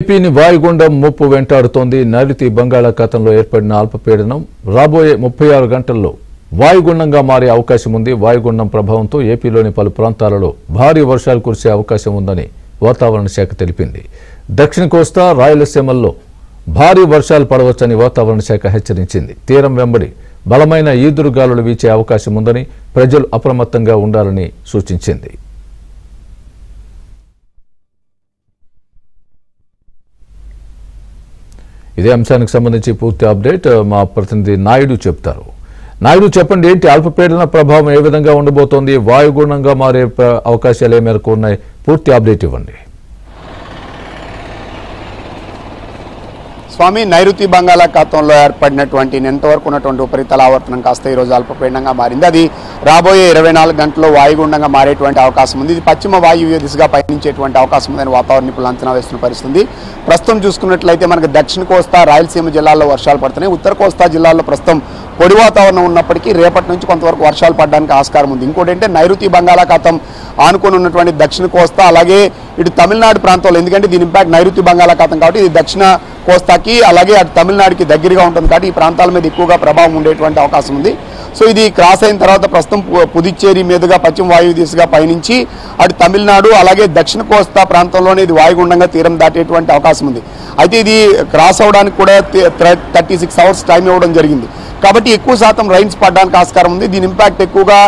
ఏపీని వాయుగుండం ముప్పు వెంటాడుతోంది. నైరుతి బంగాళాఖాతంలో ఏర్పడిన అల్పపీడనం రాబోయే 36 గంటల్లో వాయుగుండంగా మారే అవకాశం ఉంది. వాయుగుండం ప్రభావంతో ఏపీలోని పలు ప్రాంతాలలో భారీ వర్షాలు కురిసే అవకాశం ఉందని వాతావరణ శాఖ తెలిపింది. దక్షిణ కోస్తా రాయలసీమల్లో భారీ వర్షాలు పడవచ్చని వాతావరణ శాఖ హెచ్చరించింది. తీరం వెంబడి బలమైన ఈదురుగాలులు వీచే అవకాశం ఉందని ప్రజలు అప్రమత్తంగా ఉండాలని సూచించింది. ఇదే అంశానికి సంబంధించి పూర్తి అప్డేట్ మా ప్రతినిధి నాయుడు చెప్తారు. నాయుడు, చెప్పండి, ఏంటి అల్పపీడన ప్రభావం ఏ విధంగా ఉండబోతోంది? వాయుగుండంగా మారే అవకాశాలు ఏ మేరకు ఉన్నాయి? పూర్తి అప్డేట్ ఇవ్వండి. స్వామి, నైరుతి బంగాళాఖాతంలో ఏర్పడినటువంటి నిన్నవరకు ఉన్నటువంటి ఉపరితల ఆవర్తనం కాస్త ఈరోజు అల్పపీడనంగా మారింది. అది రాబోయే 24 గంటల్లో వాయుగుండంగా మారేటువంటి అవకాశం ఉంది. ఇది పశ్చిమ వాయువ్య దిశగా పయనించేటువంటి అవకాశం ఉందని వాతావరణ నిపుణులు అంచనా వేస్తున్న పరిస్థితి. ప్రస్తుతం చూసుకున్నట్లయితే మనకు దక్షిణ కోస్తా రాయలసీమ జిల్లాల్లో వర్షాలు పడుతున్నాయి. ఉత్తర కోస్తా జిల్లాల్లో ప్రస్తుతం పొడి వాతావరణం ఉన్నప్పటికీ రేపటి నుంచి కొంతవరకు వర్షాలు పడడానికి ఆస్కారం ఉంది. ఇంకోటి ఏంటంటే నైరుతి బంగాళాఖాతం ఆనుకొని ఉన్నటువంటి దక్షిణ కోస్తా అలాగే ఇటు తమిళనాడు ప్రాంతంలో, ఎందుకంటే దీని ఇంపాక్ట్ నైరుతి బంగాళాఖాతం కాబట్టి ఇది దక్షిణ కోస్తాకి అలాగే అటు తమిళనాడుకి దగ్గరగా ఉంటుంది కాబట్టి ఈ ప్రాంతాల మీద ఎక్కువగా ప్రభావం ఉండేటువంటి అవకాశం ఉంది. సో ఇది క్రాస్ అయిన తర్వాత ప్రస్తుతం పుదుచ్చేరి మీదుగా పశ్చిమ వాయువు దిశగా పయనించి అటు తమిళనాడు అలాగే దక్షిణ కోస్తా ప్రాంతంలోనే ఇది వాయుగుండంగా తీరం దాటేటువంటి అవకాశం ఉంది. అయితే ఇది క్రాస్ అవడానికి కూడా 36 అవర్స్ టైం ఇవ్వడం జరిగింది కాబట్టి ఎక్కువ శాతం రైన్స్ పడడానికి ఆస్కారం ఉంది. దీని ఇంపాక్ట్ ఎక్కువగా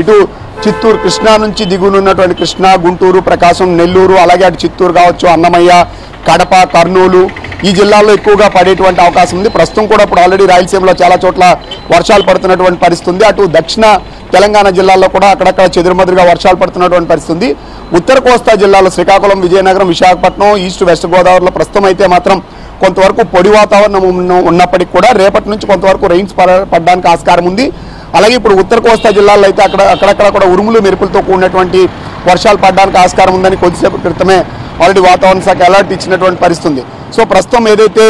ఇటు చిత్తూరు, కృష్ణా నుంచి దిగునున్నటువంటి కృష్ణా, గుంటూరు, ప్రకాశం, నెల్లూరు అలాగే అటు చిత్తూరు కావచ్చు, అన్నమయ్య, కడప, కర్నూలు ఈ జిల్లాల్లో ఎక్కువగా పడేటువంటి అవకాశం ఉంది. ప్రస్తుతం కూడా ఇప్పుడు ఆల్రెడీ రాయలసీమలో చాలా చోట్ల వర్షాలు పడుతున్నటువంటి పరిస్థితి ఉంది. అటు దక్షిణ తెలంగాణ జిల్లాల్లో కూడా అక్కడక్కడ చెదురుమదురుగా వర్షాలు పడుతున్నటువంటి పరిస్థితి ఉంది. ఉత్తర కోస్తా జిల్లాలో శ్రీకాకుళం, విజయనగరం, విశాఖపట్నం, ఈస్ట్ వెస్ట్ గోదావరిలో ప్రస్తుతం అయితే మాత్రం కొంతవరకు పొడి వాతావరణం ఉన్నప్పటికీ కూడా రేపటి నుంచి కొంతవరకు రెయిన్స్ పడడానికి ఆస్కారం ఉంది. అలాగే ఇప్పుడు ఉత్తర కోస్తా జిల్లాలో అయితే అక్కడక్కడ కూడా ఉరుములు మెరుపులతో కూడినటువంటి వర్షాలు పడడానికి ఆస్కారం ఉందని కొద్దిసేపు క్రితమే ఆల్రెడీ వాతావరణ శాఖ అలర్ట్ ఇచ్చినటువంటి పరిస్థితి ఉంది. సో ప్రస్తుతం ఏదైతే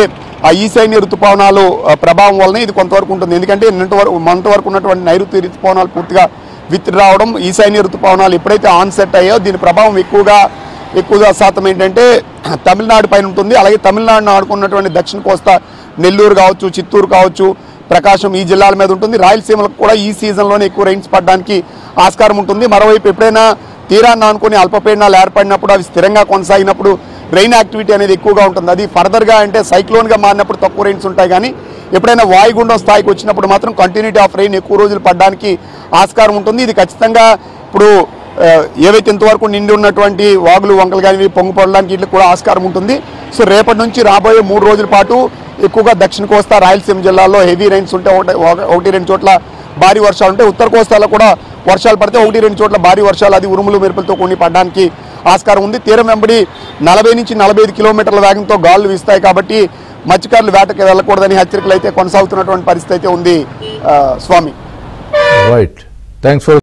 ఆ ఈశాన్య ఋతుపవనాలు ప్రభావం వలన ఇది కొంతవరకు ఉంటుంది. ఎందుకంటే మొన్నటి వరకు ఉన్నటువంటి నైరుతి ఋతుపవనాలు పూర్తిగా విత్డ్రా రావడం, ఈశాన్య ఋతుపవనాలు ఎప్పుడైతే ఆన్సెట్ అయ్యో దీని ప్రభావం ఎక్కువగా శాతం ఏంటంటే తమిళనాడు పైన ఉంటుంది. అలాగే తమిళనాడును ఆడుకున్నటువంటి దక్షిణ కోస్తా నెల్లూరు కావచ్చు, చిత్తూరు కావచ్చు, ప్రకాశం ఈ జిల్లాల మీద ఉంటుంది. రాయలసీమలకు కూడా ఈ సీజన్లోనే ఎక్కువ రైన్స్ పడడానికి ఆస్కారం ఉంటుంది. మరోవైపు ఎప్పుడైనా తీరాన్ని ఆనుకుని అల్పపీడనాలు ఏర్పడినప్పుడు అవి స్థిరంగా కొనసాగినప్పుడు రెయిన్ యాక్టివిటీ అనేది ఎక్కువగా ఉంటుంది. అది ఫర్దర్గా అంటే సైక్లోన్గా మారినప్పుడు తక్కువ రైన్స్ ఉంటాయి, కానీ ఎప్పుడైనా వాయుగుండం స్థాయికి వచ్చినప్పుడు మాత్రం కంటిన్యూటీ ఆఫ్ రెయిన్ ఎక్కువ రోజులు పడడానికి ఆస్కారం ఉంటుంది. ఇది ఖచ్చితంగా ఇప్పుడు ఏవైతే ఇంతవరకు నిండి ఉన్నటువంటి వాగులు, వంకలు కానీ పొంగిపడడానికి వీటికి కూడా ఆస్కారం ఉంటుంది. సో రేపటి నుంచి రాబోయే 3 రోజుల పాటు ఎక్కువగా దక్షిణ కోస్తా రాయలసీమ జిల్లాల్లో హెవీ రైన్స్ ఉంటే 1-2 చోట్ల భారీ వర్షాలు ఉంటాయి. ఉత్తర కోస్తాలో కూడా వర్షాలు పడితే 1-2 చోట్ల భారీ వర్షాలు, అది ఉరుములు మెరుపులతో కొన్ని పడడానికి ఆస్కారం ఉంది. తీరం వెంబడి 40 నుంచి 45 కిలోమీటర్ల వేగంతో గాలులు వీస్తాయి కాబట్టి మత్స్యకారులు వేటకి వెళ్ళకూడదని హెచ్చరికలు అయితే కొనసాగుతున్నటువంటి పరిస్థితి అయితే ఉంది. స్వామి, రైట్, థ్యాంక్స్ ఫర్